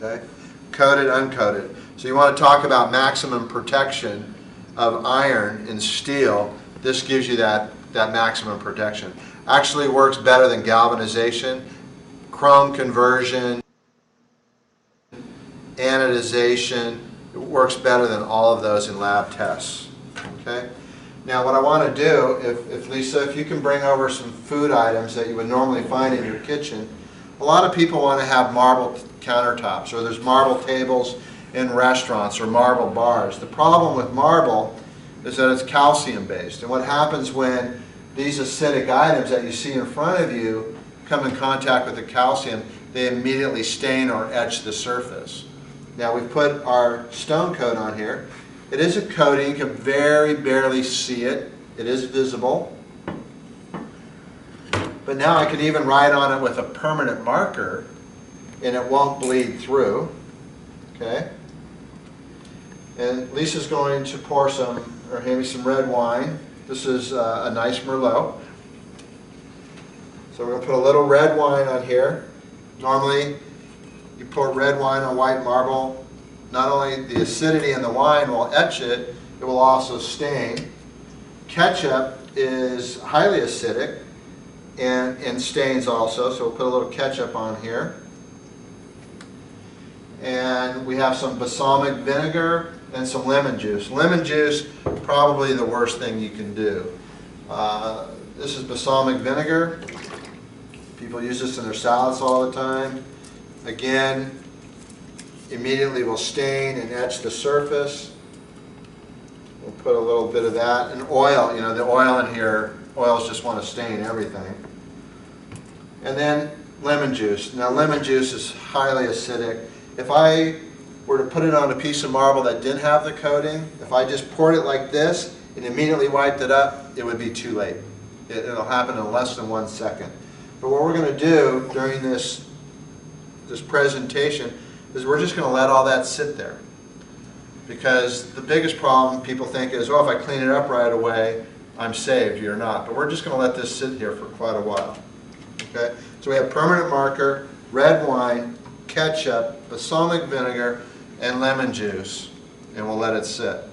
Okay? Coated, uncoated. So you want to talk about maximum protection of iron in steel. This gives you that maximum protection. Actually works better than galvanization, chrome conversion, anodization. It works better than all of those in lab tests. Okay? Now what I want to do, if Lisa, if you can bring over some food items that you would normally find in your kitchen. A lot of people want to have marble countertops, or there's marble tables in restaurants or marble bars. The problem with marble is that it's calcium based, and what happens when these acidic items that you see in front of you come in contact with the calcium, they immediately stain or etch the surface. Now we've put our stone coat on here. It is a coating, you can very barely see it. It is visible. But now I can even write on it with a permanent marker and it won't bleed through. Okay? And Lisa's going to pour some, or hand me some red wine. This is a nice Merlot. So we're going to put a little red wine on here. Normally, you pour red wine on white marble. Not only the acidity in the wine will etch it, it will also stain. Ketchup is highly acidic and stains also, so we'll put a little ketchup on here. And we have some balsamic vinegar and some lemon juice. Lemon juice, probably the worst thing you can do. This is balsamic vinegar. People use this in their salads all the time. Again, immediately will stain and etch the surface. We'll put a little bit of that. And oil, you know, the oil in here, oils just want to stain everything. And then lemon juice. Now lemon juice is highly acidic. If I were to put it on a piece of marble that didn't have the coating, if I just poured it like this and immediately wiped it up, it would be too late. It'll happen in less than 1 second. But what we're going to do during this presentation is we're just going to let all that sit there. Because the biggest problem people think is, oh, if I clean it up right away, I'm saved. You're not. But we're just going to let this sit here for quite a while. Okay? So we have permanent marker, red wine, ketchup, balsamic vinegar, and lemon juice. And we'll let it sit. What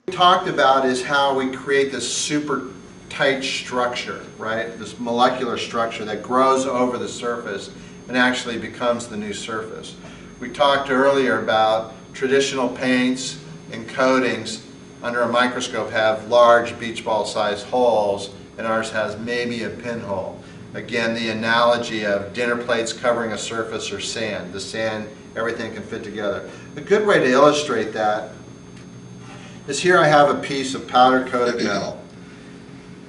we talked about is how we create this super tight structure, right? This molecular structure that grows over the surface and actually becomes the new surface. We talked earlier about traditional paints and coatings under a microscope have large beach ball sized holes, and ours has maybe a pinhole. Again, the analogy of dinner plates covering a surface or sand. The sand, everything can fit together. A good way to illustrate that is here I have a piece of powder coated metal.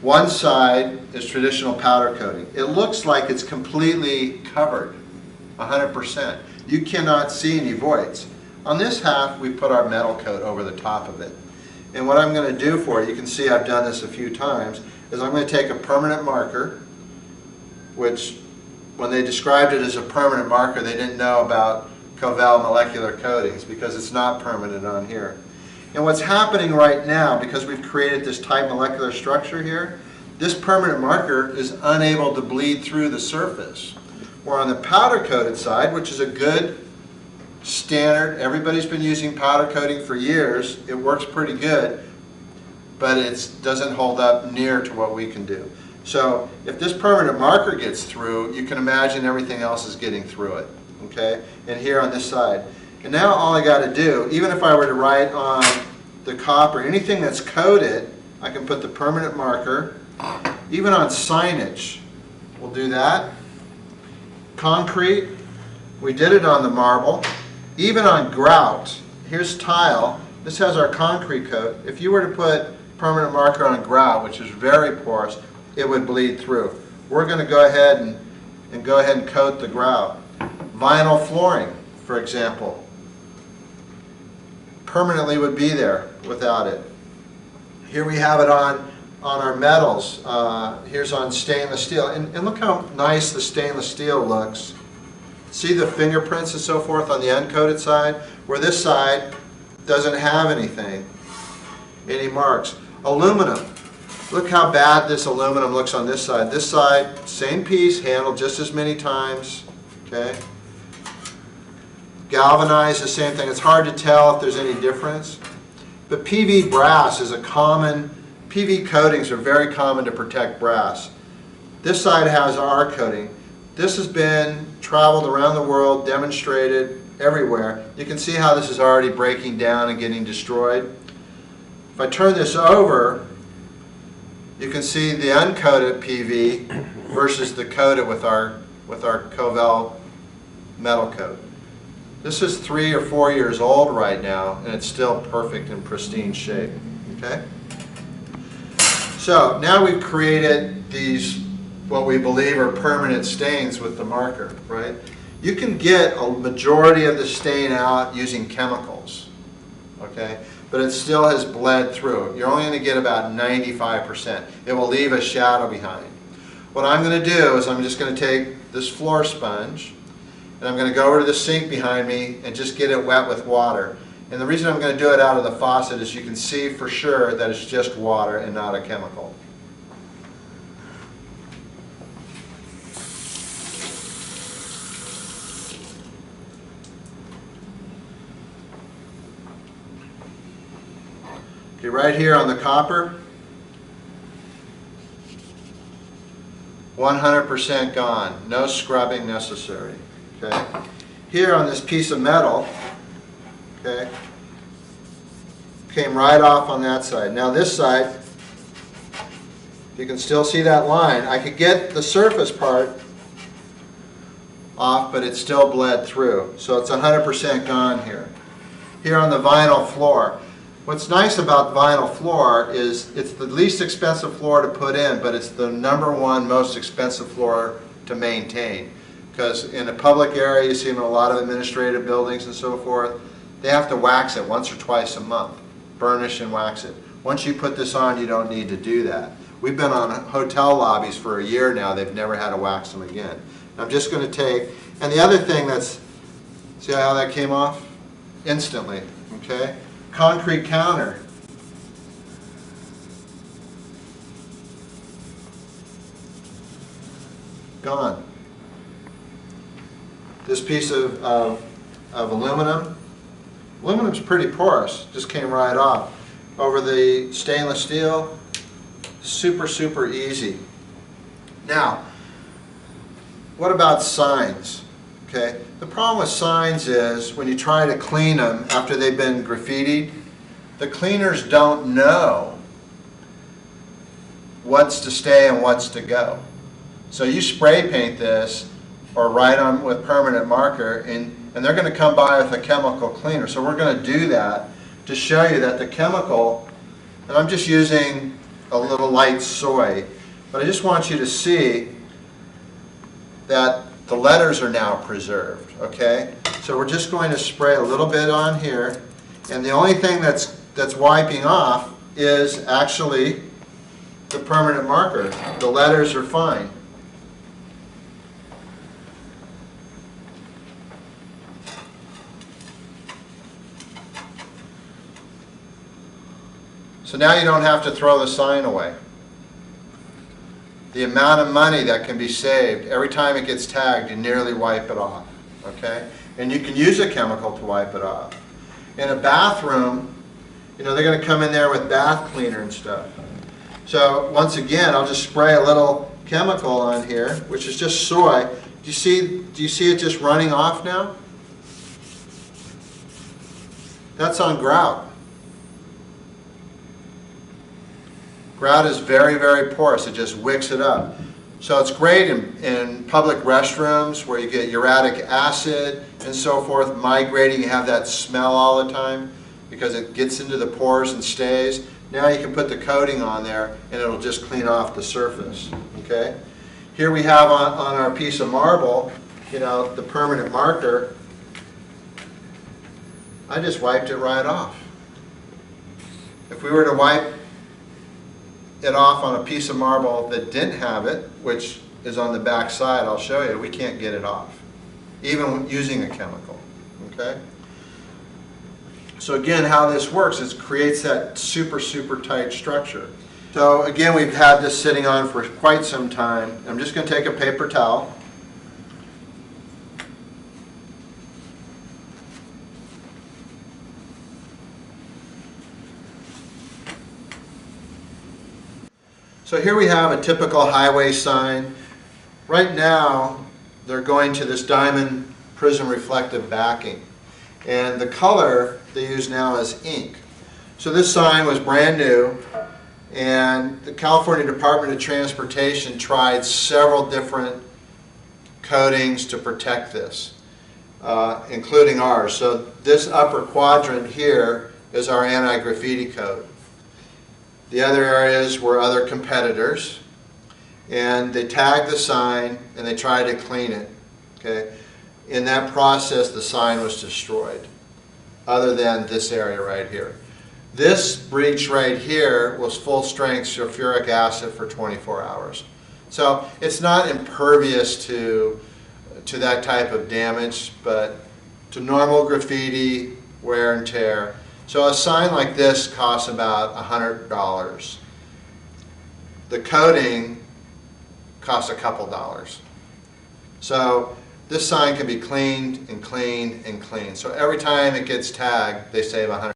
One side is traditional powder coating. It looks like it's completely covered, 100%. You cannot see any voids. On this half, we put our metal coat over the top of it. And what I'm going to do for it, you can see I've done this a few times, is I'm going to take a permanent marker, which when they described it as a permanent marker, they didn't know about Covell molecular coatings because it's not permanent on here. And what's happening right now, because we've created this tight molecular structure here, this permanent marker is unable to bleed through the surface. Where on the powder coated side, which is a good standard, everybody's been using powder coating for years, it works pretty good, but it doesn't hold up near to what we can do. So if this permanent marker gets through, you can imagine everything else is getting through it. Okay? And here on this side. And now all I got to do, even if I were to write on the copper, anything that's coated, I can put the permanent marker. Even on signage, we'll do that. Concrete, we did it on the marble. Even on grout, here's tile. This has our concrete coat. If you were to put permanent marker on grout, which is very porous, it would bleed through. We're going to go ahead and coat the grout. Vinyl flooring, for example, permanently would be there without it. Here we have it on our metals. Here's on stainless steel. And look how nice the stainless steel looks. See the fingerprints and so forth on the uncoated side, where this side doesn't have anything, any marks. Aluminum. Look how bad this aluminum looks on this side. This side, same piece, handled just as many times. Okay. Galvanized, the same thing. It's hard to tell if there's any difference. But PV brass is a common, PV coatings are very common to protect brass. This side has our coating. This has been traveled around the world, demonstrated everywhere. You can see how this is already breaking down and getting destroyed. If I turn this over, you can see the uncoated PV versus the coated with our Covell metal coat. This is 3 or 4 years old right now, and it's still perfect and pristine shape. Okay? So now we've created these, what we believe are permanent stains with the marker, right? You can get a majority of the stain out using chemicals, okay? But it still has bled through. You're only going to get about 95%. It will leave a shadow behind. What I'm going to do is I'm just going to take this floor sponge and I'm going to go over to the sink behind me and just get it wet with water. And the reason I'm going to do it out of the faucet is you can see for sure that it's just water and not a chemical. Okay, right here on the copper, 100% gone. No scrubbing necessary. Okay. Here on this piece of metal, okay, came right off on that side. Now this side, you can still see that line. I could get the surface part off, but it still bled through. So it's 100% gone here. Here on the vinyl floor. What's nice about vinyl floor is it's the least expensive floor to put in, but it's the #1 most expensive floor to maintain. Because in a public area, you see in a lot of administrative buildings and so forth, they have to wax it once or twice a month, burnish and wax it. Once you put this on, you don't need to do that. We've been on hotel lobbies for a year now. They've never had to wax them again. I'm just going to take, and the other thing that's, see how that came off? Instantly, okay? Concrete counter. Gone. This piece of aluminum, aluminum's pretty porous, just came right off. Over the stainless steel, super, super easy. Now, what about signs? Okay, the problem with signs is when you try to clean them after they've been graffitied, the cleaners don't know what's to stay and what's to go. So you spray paint this or write on with permanent marker, and they're going to come by with a chemical cleaner. So we're going to do that to show you that the chemical, and I'm just using a little light soy, but I just want you to see that the letters are now preserved, okay? So we're just going to spray a little bit on here, and the only thing that's wiping off is actually the permanent marker. The letters are fine. So now you don't have to throw the sign away. The amount of money that can be saved, every time it gets tagged, you nearly wipe it off, okay? And you can use a chemical to wipe it off. In a bathroom, you know, they're going to come in there with bath cleaner and stuff. So once again, I'll just spray a little chemical on here, which is just soy. Do you see it just running off now? That's on grout. Grout is very, very porous. It just wicks it up. So it's great in public restrooms where you get uric acid and so forth migrating. You have that smell all the time because it gets into the pores and stays. Now you can put the coating on there and it'll just clean off the surface. Okay. Here we have on our piece of marble, you know, the permanent marker. I just wiped it right off. If we were to wipe it off on a piece of marble that didn't have it, which is on the back side, I'll show you, we can't get it off, even using a chemical, okay? So again, how this works is it creates that super, super tight structure. So again, we've had this sitting on for quite some time. I'm just going to take a paper towel. So here we have a typical highway sign. Right now, they're going to this diamond prism reflective backing. And the color they use now is ink. So this sign was brand new, and the California Department of Transportation tried several different coatings to protect this, including ours. So this upper quadrant here is our anti-graffiti coat. The other areas were other competitors, and they tagged the sign and they tried to clean it. Okay? In that process, the sign was destroyed, other than this area right here. This breach right here was full strength sulfuric acid for 24 hours. So it's not impervious to that type of damage, but to normal graffiti, wear and tear. So a sign like this costs about $100. The coating costs a couple dollars. So this sign can be cleaned and cleaned and cleaned. So every time it gets tagged, they save $100.